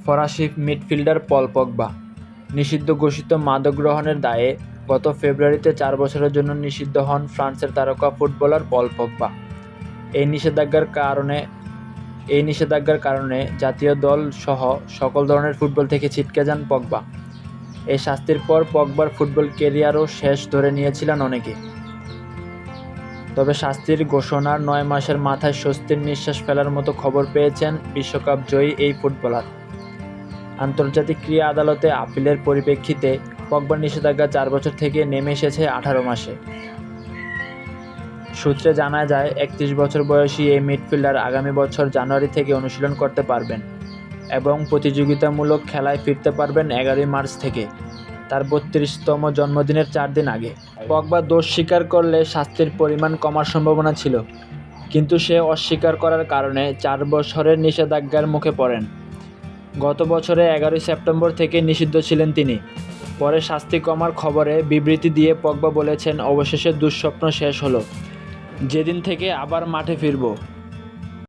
ফরাসি midfielder Paul Pogba নিষিদ্ধ ঘোষিত মাদক গ্রহণের দায়ে গত ফেব্রুয়ারিতে 4 বছরের জন্য নিষিদ্ধ হন ফ্রান্সের তারকা ফুটবলার পল পগবা। এই নিষেধাজ্ঞার কারণে জাতীয় দল সহ সকল ধরনের ফুটবল থেকে ছিটকে যান পগবা। এই শাস্তির পর পগবার ফুটবল ক্যারিয়ারও শেষ ধরে নিয়েছিলেন অনেকে। তবে শাস্তির ঘোষণার 9 মাসের মাথায় স্বস্তির নিঃশ্বাস ফেলার মতো খবর পেয়েছেন বিশ্বকাপ জয়ী এই ফুটবলার। আন্তর্জাতিক ক্রীড়া আদালতে আপিলের পরিপ্রেক্ষিতে পগবার নিষেধাজ্ঞা 4 বছর থেকে নেমে এসেছে 18 মাসে। সূত্রে জানা যায়, 31 বছর বয়সী এই মিডফিল্ডার আগামী বছর জানুয়ারি থেকে অনুশীলন করতে পারবেন এবং প্রতিযোগিতামূলক খেলায় ফিরতে পারবেন 11 মার্চ থেকে, তার 32তম জন্মদিনের 4 দিন আগে। পগবা দোষ স্বীকার করলে শাস্তির পরিমাণ কমার সম্ভাবনা ছিল, কিন্তু সে অস্বীকার করার কারণে 4 বছরের নিষেধাজ্ঞার মুখে পড়েন। গত বছরে 11 সেপ্টেম্বর থেকে নিষিদ্ধ ছিলেন তিনি। পরে শাস্তি কমার খবরে বিবৃতি দিয়ে পগবা বলেছেন, অবশেষে দুঃস্বপ্ন শেষ হলো, যেদিন থেকে আবার মাঠে ফিরব।